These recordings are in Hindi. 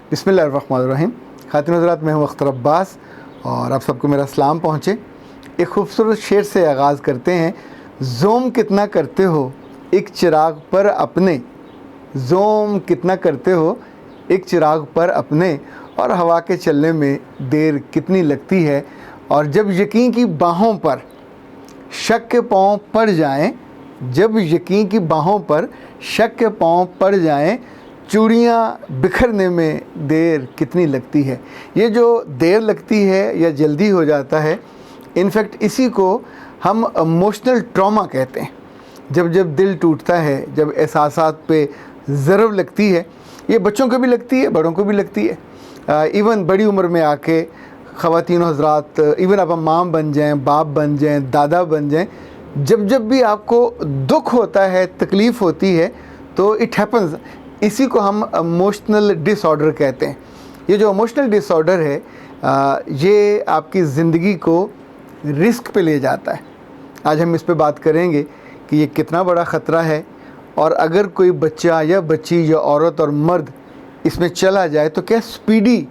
बिस्मिल्लाहिर्रहमानिर्रहीम। खातिन हज़रात, मैं हूँ अख्तर अब्बास और आप सबको मेरा सलाम पहुँचे। एक खूबसूरत शेर से आगाज़ करते हैं। ज़ोम कितना करते हो एक चिराग पर अपने, ज़ोम कितना करते हो एक चिराग पर अपने, और हवा के चलने में देर कितनी लगती है। और जब यकीन की बाहों पर शक के पाँव पड़ जाएं, जब यकीन की बाहों पर शक के पाँव पड़ जाएं, चूड़ियाँ बिखरने में देर कितनी लगती है। ये जो देर लगती है या जल्दी हो जाता है, इनफैक्ट इसी को हम इमोशनल ट्रॉमा कहते हैं। जब जब दिल टूटता है, जब एहसासात पे ज़रब लगती है, ये बच्चों को भी लगती है, बड़ों को भी लगती है। इवन बड़ी उम्र में आके ख़वातीन हज़रात, इवन आप माम बन जाएं, बाप बन जाएं, दादा बन जाएं, जब जब भी आपको दुख होता है, तकलीफ़ होती है, तो इट हैपन्स। इसी को हम इमोशनल डिसऑर्डर कहते हैं। ये जो इमोशनल डिसऑर्डर है, ये आपकी ज़िंदगी को रिस्क पे ले जाता है। आज हम इस पे बात करेंगे कि ये कितना बड़ा ख़तरा है, और अगर कोई बच्चा या बच्ची या औरत और मर्द इसमें चला जाए तो क्या स्पीडी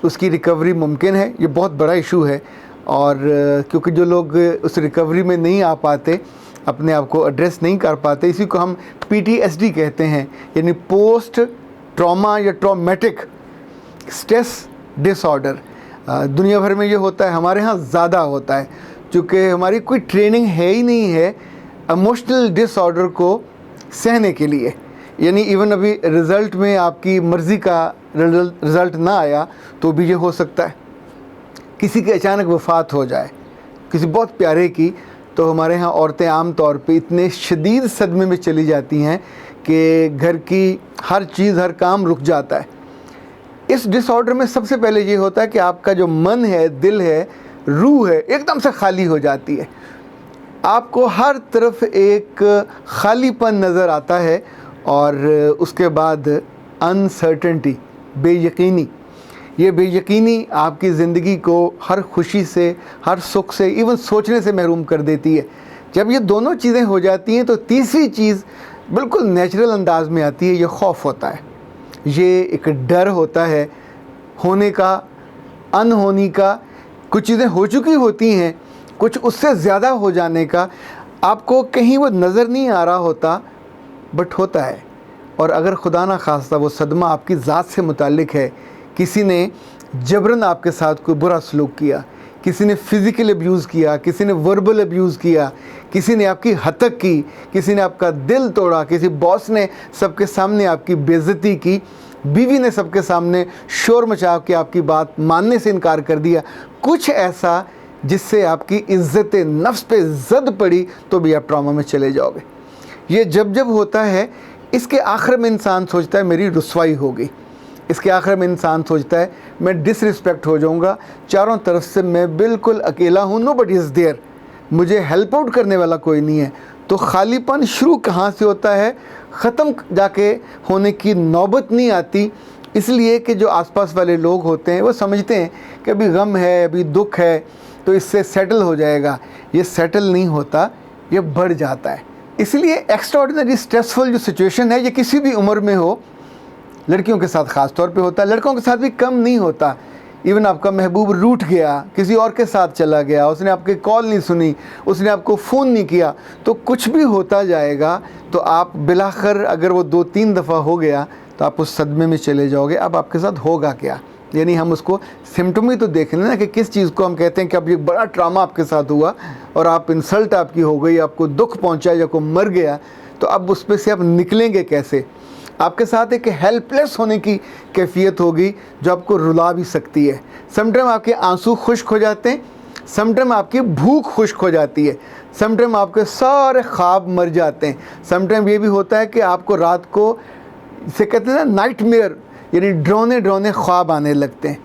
उसकी रिकवरी मुमकिन है। ये बहुत बड़ा इशू है, और क्योंकि जो लोग उस रिकवरी में नहीं आ पाते, अपने आप को एड्रेस नहीं कर पाते, इसी को हम PTSD कहते हैं, यानी पोस्ट ट्रॉमा या ट्रॉमेटिक स्ट्रेस डिसऑर्डर। दुनिया भर में ये होता है, हमारे यहाँ ज़्यादा होता है, क्योंकि हमारी कोई ट्रेनिंग है ही नहीं है इमोशनल डिसऑर्डर को सहने के लिए। यानी इवन अभी रिज़ल्ट में आपकी मर्ज़ी का रिज़ल्ट ना आया तो भी ये हो सकता है। किसी की अचानक वफ़ात हो जाए, किसी बहुत प्यारे की, तो हमारे यहाँ औरतें आम तौर पे इतने शदीद सदमे में चली जाती हैं कि घर की हर चीज़, हर काम रुक जाता है। इस डिसऑर्डर में सबसे पहले ये होता है कि आपका जो मन है, दिल है, रूह है, एकदम से खाली हो जाती है। आपको हर तरफ एक खालीपन नज़र आता है, और उसके बाद अनसर्टेनिटी, बेयकीनी। ये बेयकीनी आपकी ज़िंदगी को हर खुशी से, हर सुख से, इवन सोचने से महरूम कर देती है। जब ये दोनों चीज़ें हो जाती हैं तो तीसरी चीज़ बिल्कुल नेचुरल अंदाज में आती है। ये खौफ होता है, ये एक डर होता है होने का, अनहोनी का। कुछ चीज़ें हो चुकी होती हैं, कुछ उससे ज़्यादा हो जाने का। आपको कहीं वो नज़र नहीं आ रहा होता, बट होता है। और अगर खुदा ना खास्ता वो सदमा आपकी ज़ात से मुताल्लिक है, किसी ने जबरन आपके साथ कोई बुरा सलूक किया, किसी ने फ़िज़िकल अब्यूज़ किया, किसी ने वर्बल अब्यूज़ किया, किसी ने आपकी हतक की, किसी ने आपका दिल तोड़ा, किसी बॉस ने सबके सामने आपकी बेइज्जती की, बीवी ने सबके सामने शोर मचा के आपकी बात मानने से इनकार कर दिया, कुछ ऐसा जिससे आपकी इज़्ज़त नफ्स पे ज़द पड़ी, तो भी आप ट्रॉमा में चले जाओगे। ये जब जब होता है, इसके आखिर में इंसान सोचता है मेरी रुसवाई होगी। इसके आखिर में इंसान सोचता है मैं डिसरिस्पेक्ट हो जाऊंगा, चारों तरफ से मैं बिल्कुल अकेला हूँ, नोबडी इज़ देयर, मुझे हेल्प आउट करने वाला कोई नहीं है। तो खालीपन शुरू कहाँ से होता है, ख़त्म जाके होने की नौबत नहीं आती, इसलिए कि जो आसपास वाले लोग होते हैं वो समझते हैं कि अभी गम है, अभी दुख है, तो इससे सेटल हो जाएगा। ये सेटल नहीं होता, ये बढ़ जाता है। इसलिए एक्स्ट्राऑर्डिनरी स्ट्रेसफुल जो सिचुएशन है, ये किसी भी उम्र में हो, लड़कियों के साथ ख़ास तौर पे होता है, लड़कों के साथ भी कम नहीं होता। इवन आपका महबूब रूठ गया, किसी और के साथ चला गया, उसने आपके कॉल नहीं सुनी, उसने आपको फ़ोन नहीं किया, तो कुछ भी होता जाएगा, तो आप बिलाखिर अगर वो 2-3 दफ़ा हो गया तो आप उस सदमे में चले जाओगे। अब आपके साथ होगा क्या, यानी हम उसको सिम्टम ही तो देख लें ना, कि किस चीज़ को हम कहते हैं कि अब ये बड़ा ट्रामा आपके साथ हुआ और आप इंसल्ट आपकी हो गई, आपको दुख पहुंचा या कोई मर गया, तो अब उस पर से आप निकलेंगे कैसे। आपके साथ एक हेल्पलेस होने की कैफियत होगी जो आपको रुला भी सकती है। समटाइम आपके आंसू खुश्क हो जाते हैं, समटाइम आपकी भूख खुश्क हो जाती है, समटाइम आपके सारे ख्वाब मर जाते हैं। समटाइम ये भी होता है कि आपको रात को, इसे कहते हैं ना नाइटमेयर, यानी डरावने डरावने ख्वाब आने लगते हैं।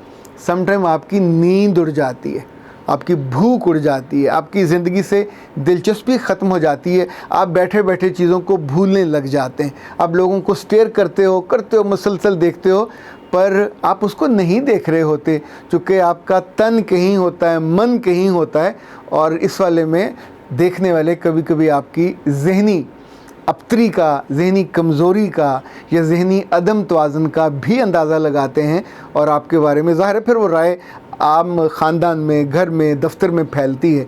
समटाइम आपकी नींद उड़ जाती है, आपकी भूख उड़ जाती है, आपकी ज़िंदगी से दिलचस्पी ख़त्म हो जाती है, आप बैठे बैठे चीज़ों को भूलने लग जाते हैं। आप लोगों को स्टेयर करते हो मुसलसल देखते हो, पर आप उसको नहीं देख रहे होते, चूँकि आपका तन कहीं होता है, मन कहीं होता है, और इस वाले में देखने वाले कभी कभी आपकी ज़हनी अबतरी का, ज़हनी कमज़ोरी का या ज़हनी अदम तवाज़ुन का भी अंदाज़ा लगाते हैं और आपके बारे में ज़ाहिर है फिर वो राय आम ख़ानदान में, घर में, दफ्तर में फैलती है।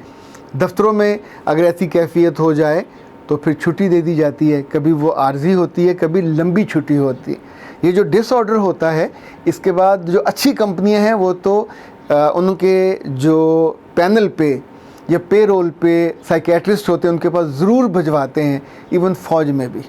दफ्तरों में अगर ऐसी कैफियत हो जाए तो फिर छुट्टी दे दी जाती है, कभी वो आर्जी होती है, कभी लंबी छुट्टी होती है। ये जो डिसऑर्डर होता है, इसके बाद जो अच्छी कंपनियां हैं वो तो उनके जो पैनल पे या पे रोल पे साइकेट्रिस्ट होते हैं उनके पास ज़रूर भिजवाते हैं। इवन फ़ौज में भी,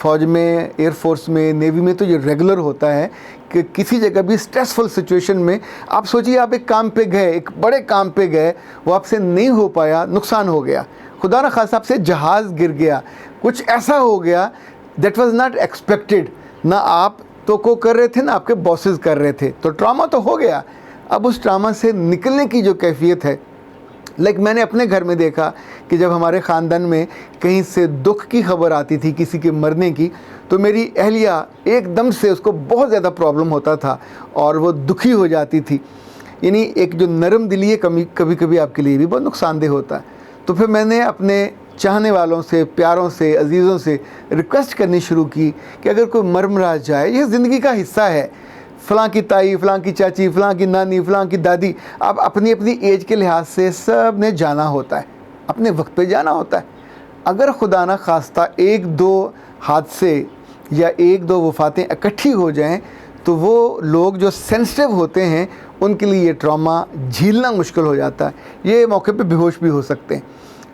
फ़ौज में, एयरफोर्स में, नेवी में तो ये रेगुलर होता है कि किसी जगह भी स्ट्रेसफुल सिचुएशन में आप सोचिए आप एक काम पे गए, एक बड़े काम पे गए, वो आपसे नहीं हो पाया, नुकसान हो गया, खुदा न खासा आपसे जहाज़ गिर गया, कुछ ऐसा हो गया दैट वाज नॉट एक्सपेक्टेड, ना आप तो को कर रहे थे ना आपके बॉसेस कर रहे थे, तो ट्रॉमा तो हो गया। अब उस ट्रॉमा से निकलने की जो कैफियत है, लाइक मैंने अपने घर में देखा कि जब हमारे ख़ानदान में कहीं से दुख की खबर आती थी, किसी के मरने की, तो मेरी अहलिया एकदम से उसको बहुत ज़्यादा प्रॉब्लम होता था और वो दुखी हो जाती थी। यानी एक जो नरम दिली है कभी कभी आपके लिए भी बहुत नुकसानदेह होता है। तो फिर मैंने अपने चाहने वालों से, प्यारों से, अजीज़ों से रिक्वेस्ट करनी शुरू की कि अगर कोई मर जाए, ये ज़िंदगी का हिस्सा है, फ़लाँ की ताई, फ़लाँ की चाची, फ़लाँ की नानी, फ़लाँ की दादी, आप अपनी अपनी एज के लिहाज से सब ने जाना होता है, अपने वक्त पे जाना होता है। अगर खुदा न खास्ता एक दो हादसे या एक दो वफ़ातें इकट्ठी हो जाएं तो वो लोग जो सेंसिटिव होते हैं उनके लिए ये ट्रॉमा झेलना मुश्किल हो जाता है। ये मौके पे बेहोश भी हो सकते हैं।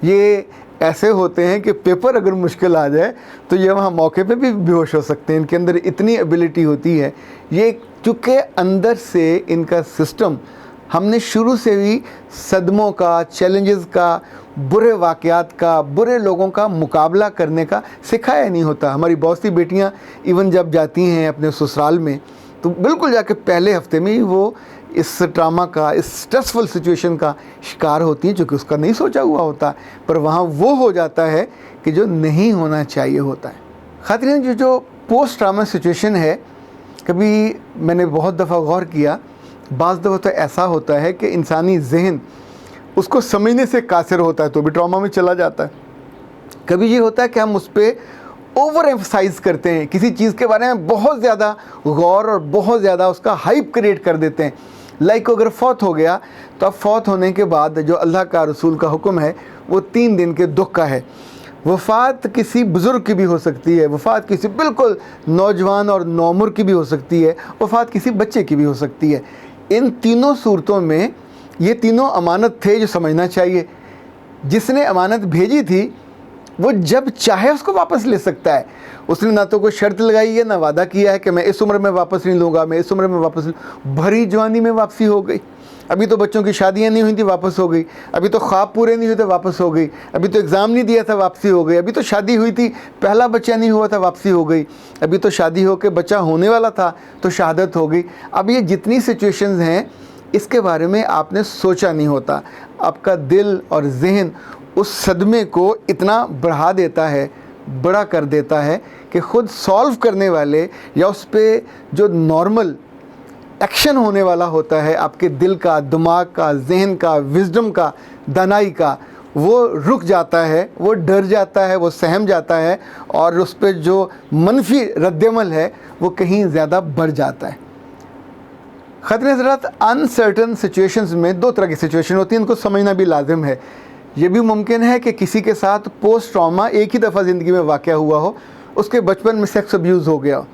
ये ऐसे होते हैं कि पेपर अगर मुश्किल आ जाए तो ये वहाँ मौके पे भी बेहोश हो सकते हैं। इनके अंदर इतनी एबिलिटी होती है। ये चूँकि अंदर से इनका सिस्टम, हमने शुरू से ही सदमों का, चैलेंजेस का, बुरे वाक़यात का, बुरे लोगों का मुकाबला करने का सिखाया नहीं होता। हमारी बहुत सी बेटियाँ इवन जब जाती हैं अपने ससुराल में तो बिल्कुल जाके पहले हफ्ते में ही वो इस ट्रामा का, इस स्ट्रेसफुल सिचुएशन का शिकार होती हैं, चूँकि उसका नहीं सोचा हुआ होता, पर वहाँ वो हो जाता है कि जो नहीं होना चाहिए होता है। ख़ातिन जो पोस्ट ट्रामा सिचुएशन है, कभी मैंने बहुत दफ़ा गौर किया, बाज़ दफ़ा तो ऐसा होता है कि इंसानी जहन उसको समझने से कासिर होता है तो भी ट्रॉमा में चला जाता है। कभी ये होता है कि हम उस पर ओवर एम्फसाइज़ करते हैं, किसी चीज़ के बारे में बहुत ज़्यादा गौर और बहुत ज़्यादा उसका हाइप क्रिएट कर देते हैं। लाइक अगर फौत हो गया तो अब फौत होने के बाद जो अल्लाह का रसूल का हुक्म है वो 3 दिन के दुख का है। वफ़ात किसी बुज़ुर्ग की भी हो सकती है, वफ़ात किसी बिल्कुल नौजवान और नौमुर की भी हो सकती है, वफ़ात किसी बच्चे की भी हो सकती है। इन तीनों सूरतों में ये तीनों अमानत थे जो समझना चाहिए। जिसने अमानत भेजी थी वो जब चाहे उसको वापस ले सकता है। उसने ना तो कोई शर्त लगाई है, ना वादा किया है कि मैं इस उम्र में वापस नहीं लूँगा, मैं इस उम्र में वापस भरी जवानी में वापसी हो गई, अभी तो बच्चों की शादियाँ नहीं हुई थी वापस हो गई, अभी तो ख्वाब पूरे नहीं हुए थे वापस हो गई, अभी तो एग्ज़ाम नहीं दिया था वापसी हो गई, अभी तो शादी हुई थी पहला बच्चा नहीं हुआ था वापसी हो गई, अभी तो शादी हो के बच्चा होने वाला था तो शहादत हो गई। अब ये जितनी सिचुएशंस हैं इसके बारे में आपने सोचा नहीं होता। आपका दिल और जहन उस सदमे को इतना बढ़ा देता है, बड़ा कर देता है कि ख़ुद सॉल्व करने वाले या उस पर जो नॉर्मल एक्शन होने वाला होता है आपके दिल का, दिमाग का, जहन का, विजडम का, दानाई का, वो रुक जाता है, वो डर जाता है, वो सहम जाता है और उस पर जो मनफी रद्दअमल है वो कहीं ज़्यादा बढ़ जाता है। ख़ातिन हज़रात, अनसर्टन सिचुएशंस में 2 तरह की सिचुएशन होती हैं, इनको समझना भी लाजिम है। ये भी मुमकिन है कि किसी के साथ पोस्ट ट्रॉमा एक ही दफ़ा ज़िंदगी में वाक़या हुआ हो, उसके बचपन में सेक्स अब्यूज़ हो गया हो,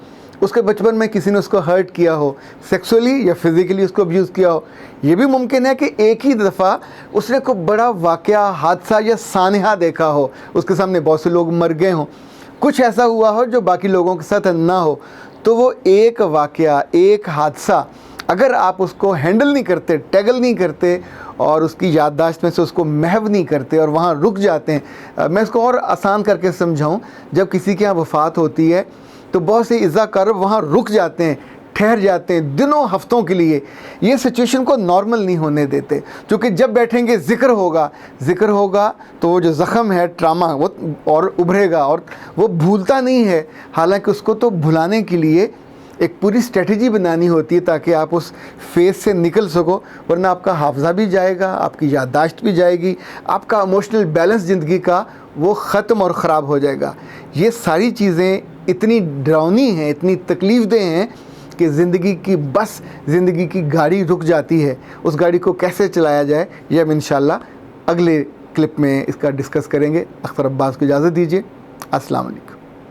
उसके बचपन में किसी ने उसको हर्ट किया हो, सेक्सुअली या फिज़िकली उसको अब्यूज़ किया हो। ये भी मुमकिन है कि एक ही दफ़ा उसने कोई बड़ा वाक़या, हादसा या सानहा देखा हो, उसके सामने बहुत से लोग मर गए हों, कुछ ऐसा हुआ हो जो बाकी लोगों के साथ ना हो। तो वो एक वाक़या, एक हादसा अगर आप उसको हैंडल नहीं करते, टैगल नहीं करते और उसकी याददाश्त में से उसको महव नहीं करते और वहाँ रुक जाते हैं। मैं इसको और आसान करके समझाऊँ, जब किसी के यहाँ वफ़ात होती है तो बहुत से इज़्ज़ाकार वहाँ रुक जाते हैं, ठहर जाते हैं दिनों हफ्तों के लिए। ये सिचुएशन को नॉर्मल नहीं होने देते, क्योंकि जब बैठेंगे ज़िक्र होगा तो वो जो ज़ख़म है, ट्रामा, वो और उभरेगा और वो भूलता नहीं है। हालांकि उसको तो भुलाने के लिए एक पूरी स्ट्रेटजी बनानी होती है ताकि आप उस फेज़ से निकल सको, वरना आपका हाफजा भी जाएगा, आपकी याददाश्त भी जाएगी, आपका इमोशनल बैलेंस ज़िंदगी का वो ख़त्म और ख़राब हो जाएगा। ये सारी चीज़ें इतनी डरावनी हैं, इतनी तकलीफ़देह हैं कि ज़िंदगी की गाड़ी रुक जाती है। उस गाड़ी को कैसे चलाया जाए ये हम इंशाल्लाह अगले क्लिप में इसका डिस्कस करेंगे। अख्तर अब्बास को इजाज़त दीजिए। अस्सलाम वालेकुम।